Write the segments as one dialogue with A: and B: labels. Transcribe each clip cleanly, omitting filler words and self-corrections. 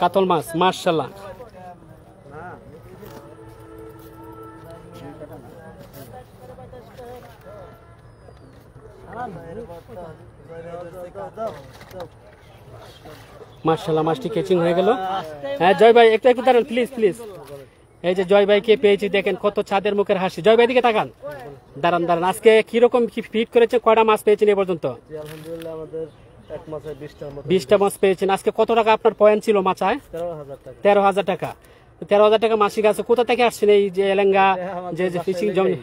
A: কাতল মাছ মাশাআল্লাহ। মাশাআল্লাহ মাছটি কেচিং হয়ে গেল। হ্যাঁ জয় ভাই একটু একটু দাঁড়ান প্লিজ প্লিজ। এই যে জয় ভাইকে পেয়েছি, দেখেন কত চাঁদের মুখের হাসি। জয় ভাই দিকে তাকান, দাঁড়ান দাঁড়ান। আজকে কিরকম কি ফিট করেছে, কয়টা মাছ পেয়েছেন এ পর্যন্ত?
B: আলহামদুলিল্লাহ আমাদের এক মাসে
A: 20টা মাছ পেয়েছেন। আজকে কত টাকা আপনার পয়েন্ট ছিল মাছায়? 13,000 টাকা। 13,000 টাকা মাসিক আছে। কোথা থেকে আসছেন এই যে এলেঙ্গা যে ফিশিং জমি?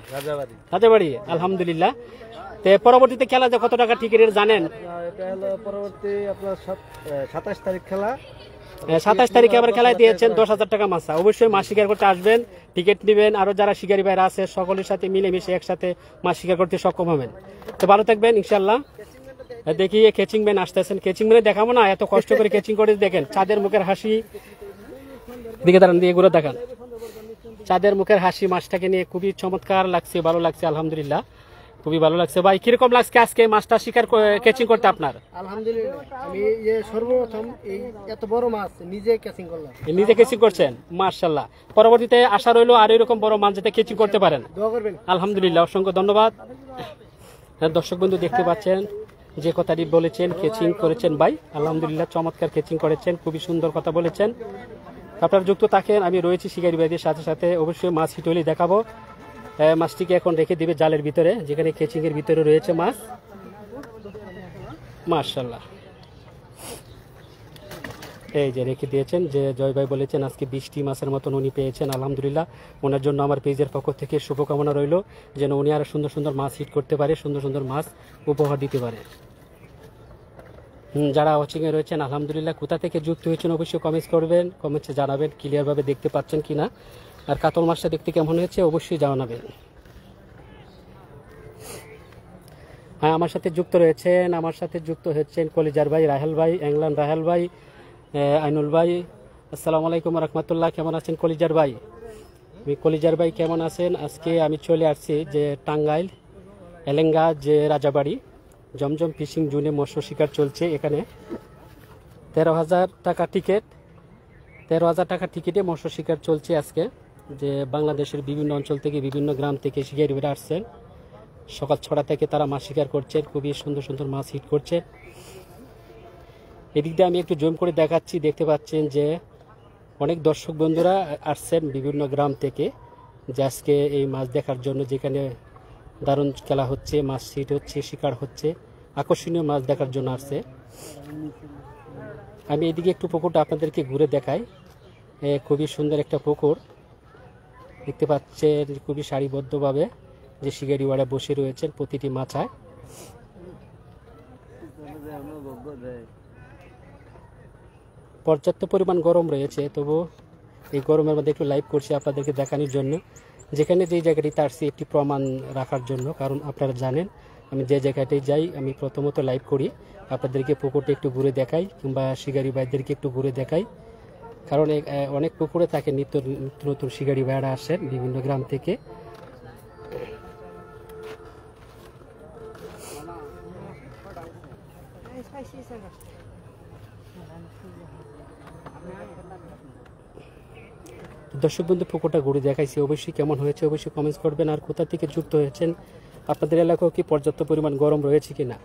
A: রাজাবাড়ি। আলহামদুলিল্লাহ। তো পরবর্তীতে খেলা যে কত টাকা টিকিটের জানেন?
B: এটা হলো পরবর্তী আপনার 27 তারিখ খেলা।
A: 27 তারিখে আবার খেলায় দিয়েছেন 10,000 টাকা মাছ। অবশ্যই মাছ শিকার করতে আসবেন, টিকিট নেবেন। আরো যারা শিকারী ভাইরা আছে সকলের সাথে মিলেমিশে একসাথে মাছ শিকার করতে সক্ষম হবেন। তো ভালো থাকবেন ইনশাল্লাহ। দেখি কেচিং ম্যান আসতেছেন। কেচিং ম্যানে দেখাবো না, এত কষ্ট করে কেচিং করে দেখেন চাঁদের মুখের হাসি। দিকে দাঁড়ান, দিয়ে ঘুরে দেখান। চাঁদের মুখের হাসি মাছটাকে নিয়ে খুবই চমৎকার লাগছে, ভালো লাগছে আলহামদুলিল্লাহ, খুবই ভালো লাগছে। ভাই কিরকম লাগছে আজকে মাছটা শিকার কেচিং করতে আপনার?
B: আলহামদুলিল্লাহ আমি সর্বপ্রথম এই এত বড় মাছ নিজে ক্যাচিং করলাম।
A: নিজে কেচিং করছেন মাশাআল্লাহ। পরবর্তীতে আশা রইলো আর এরকম বড় মাছ যাতে কেচিং করতে পারেন।
B: দোয়া করবেন।
A: আলহামদুলিল্লাহ, অসংখ্য ধন্যবাদ। দর্শক বন্ধু দেখতে পাচ্ছেন যে কথাটি বলেছেন, কেচিং করেছেন ভাই আলহামদুলিল্লাহ, চমৎকার কেচিং করেছেন, খুবই সুন্দর কথা বলেছেন। আপনারা যুক্ত থাকেন, আমি রয়েছি শিকারী ভাইদের সাথে সাথে। অবশ্যই মাছ হিট হলেই দেখাবো। মাছটিকে এখন রেখে দিবে জালের ভিতরে, যেখানে কেচিং এর ভিতরে রয়েছে মাছ। মাশাআল্লাহ, এই যে রেখে দিয়েছেন। যে জয় ভাই বলেছেন আজকে 20টি মাছের মতন উনি পেয়েছেন আলহামদুলিল্লাহ। ওনার জন্য আমার পেজের পক্ষ থেকে শুভকামনা রইল, যেন উনি আরো সুন্দর সুন্দর মাছ হিট করতে পারে, সুন্দর সুন্দর মাছ উপহার দিতে পারে। যারা ওয়াচিংয়ে রয়েছেন আলহামদুলিল্লাহ, কোথা থেকে যুক্ত হয়েছেন অবশ্যই কমেন্টস করবেন, কমেন্টসে জানাবেন ক্লিয়ারভাবে দেখতে পাচ্ছেন কিনা, আর কাতল মাছটা দেখতে কেমন হয়েছে অবশ্যই জানাবেন। হ্যাঁ আমার সাথে যুক্ত রয়েছেন, আমার সাথে যুক্ত হচ্ছেন কলিজার ভাই, রাহেল ভাই, ইংল্যান্ড রাহেল ভাই, আইনুল ভাই। আসসালামু আলাইকুম রহমতুল্লাহ। কেমন আছেন কলিজার ভাই? কলিজার ভাই কেমন আছেন? আজকে আমি চলে আসছি যে টাঙ্গাইল এলেঙ্গা যে রাজাবাড়ি জমজম ফিশিং জোনে মৎস্য শিকার চলছে। এখানে 13,000 টাকা টিকিট, 13,000 টাকা টিকিটে মৎস্য শিকার চলছে আজকে। যে বাংলাদেশের বিভিন্ন অঞ্চল থেকে, বিভিন্ন গ্রাম থেকে শিকারীরা আসছেন। সকাল 6টা থেকে তারা মাছ শিকার করছেন, খুবই সুন্দর সুন্দর মাছ হিট করছে। এদিক দিয়ে আমি একটু জুম করে দেখাচ্ছি, দেখতে পাচ্ছেন যে অনেক দর্শক বন্ধুরা আসছেন বিভিন্ন গ্রাম থেকে, যে আজকে এই মাছ দেখার জন্য, যেখানে দারুণ খেলা হচ্ছে, মাছ হিট হচ্ছে, শিকার হচ্ছে, আকর্ষণীয় মাছ দেখার জন্য আসছে। আমি এদিকে একটু পুকুরটা আপনাদেরকে ঘুরে দেখাই। খুবই সুন্দর একটা পুকুর দেখতে পাচ্ছেন, খুবই সারিবদ্ধভাবে যে শিকারিওয়ারা বসে রয়েছেন প্রতিটি মাছায়। পর্যাপ্ত পরিমাণ গরম রয়েছে, তবু এই গরমের মধ্যে একটু লাইভ করছি আপনাদেরকে দেখানোর জন্য। যেখানে যেই জায়গাটিতে আসছি একটি প্রমাণ রাখার জন্য, কারণ আপনারা জানেন আমি যে জায়গাটায় যাই আমি প্রথমত লাইভ করি, আপনাদেরকে পুকুরটা একটু ঘুরে দেখাই, কিংবা শিকারি ভাইদেরকে একটু ঘুরে দেখাই। কারণ অনেক পুকুরে থাকে নিত্য নতুন শিকারি ভাইরা আসেন বিভিন্ন গ্রাম থেকে। দর্শক বন্ধু পুকুরটা ঘুরে দেখাইছি, অবশ্যই কেমন হয়েছে অবশ্যই কমেন্টস করবেন। আর কোথা থেকে যুক্ত হয়েছেন, আপনাদের এলাকাও কি পর্যাপ্ত পরিমাণ গরম রয়েছে কিনা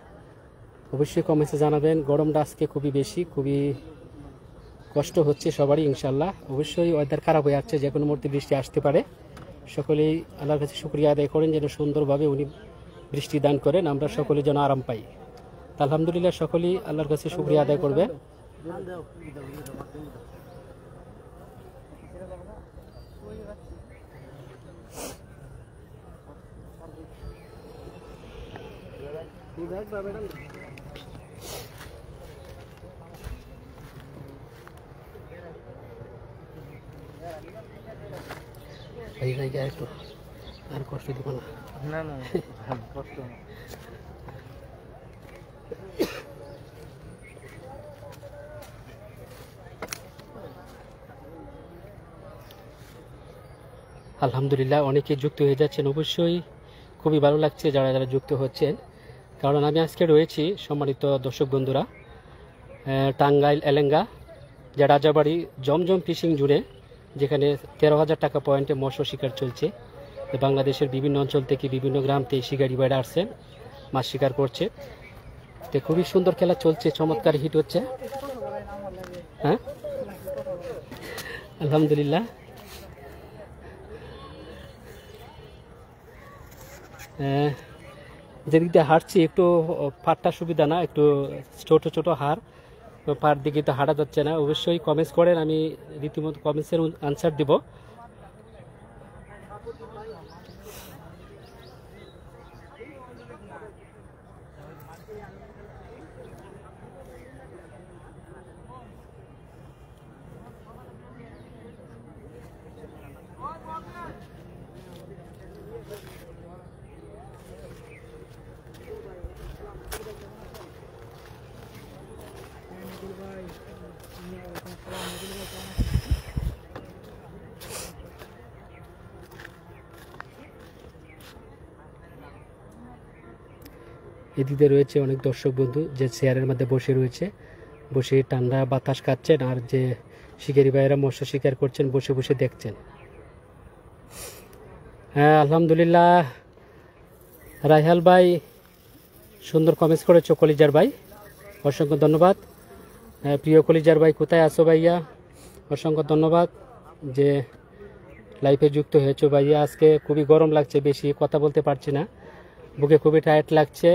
A: অবশ্যই কমেন্টসে জানাবেন। গরমটা আজকে খুবই বেশি, খুবই কষ্ট হচ্ছে সবারই ইনশাল্লাহ। অবশ্যই ওয়েদার খারাপ হয়ে যাচ্ছে, যে কোনো মুহূর্তে বৃষ্টি আসতে পারে। সকলেই আল্লাহর কাছে শুকরিয়া আদায় করেন যেন সুন্দরভাবে উনি বৃষ্টি দান করেন, আমরা সকলে যেন আরাম পাই। আলহামদুলিল্লাহ, সকলেই আল্লাহর কাছে শুকরিয়া আদায় করবেন। একটু আর কষ্ট দিব না, না না কষ্ট। আলহামদুলিল্লাহ, অনেকে যুক্ত হয়ে যাচ্ছেন, অবশ্যই খুবই ভালো লাগছে যারা যারা যুক্ত হচ্ছেন। কারণ আমি আজকে রয়েছি সম্মানিত দর্শক বন্ধুরা টাঙ্গাইল এলেঙ্গা যে রাজাবাড়ি জমজম ফিশিং জুড়ে, যেখানে 13,000 টাকা পয়েন্টে মৎস্য শিকার চলছে। বাংলাদেশের বিভিন্ন অঞ্চল থেকে বিভিন্ন গ্রাম থেকে শিকারি বাইরে আসছে, মাছ শিকার করছে। তো খুবই সুন্দর খেলা চলছে, চমৎকার হিট হচ্ছে। হ্যাঁ, আলহামদুলিল্লাহ। যেদিক দিয়ে হাঁটছি একটু পাড়টা সুবিধা না, একটু ছোট ছোট হাড়, পাড় দিকে তো হাঁটা যাচ্ছে না। অবশ্যই কমেন্টস করেন, আমি রীতিমতো কমেন্টসের আনসার দিব। এদিকে রয়েছে অনেক দর্শক বন্ধু যে চেয়ারের মধ্যে বসে রয়েছে, বসে ঠান্ডা বাতাস খাচ্ছেন, আর যে শিকারি ভাইয়েরা মৎস্য শিকার করছেন বসে বসে দেখছেন। হ্যাঁ, আলহামদুলিল্লাহ। রাইহাল ভাই সুন্দর কমেন্টস করেছো, কলিজার ভাই, অসংখ্য ধন্যবাদ। প্রিয় কলিজার ভাই, কোথায় আছো ভাইয়া? অসংখ্য ধন্যবাদ যে লাইফে যুক্ত হয়েছো ভাইয়া। আজকে খুবই গরম লাগছে, বেশি কথা বলতে পারছি না, বুকে খুবই টায়ার্ড লাগছে।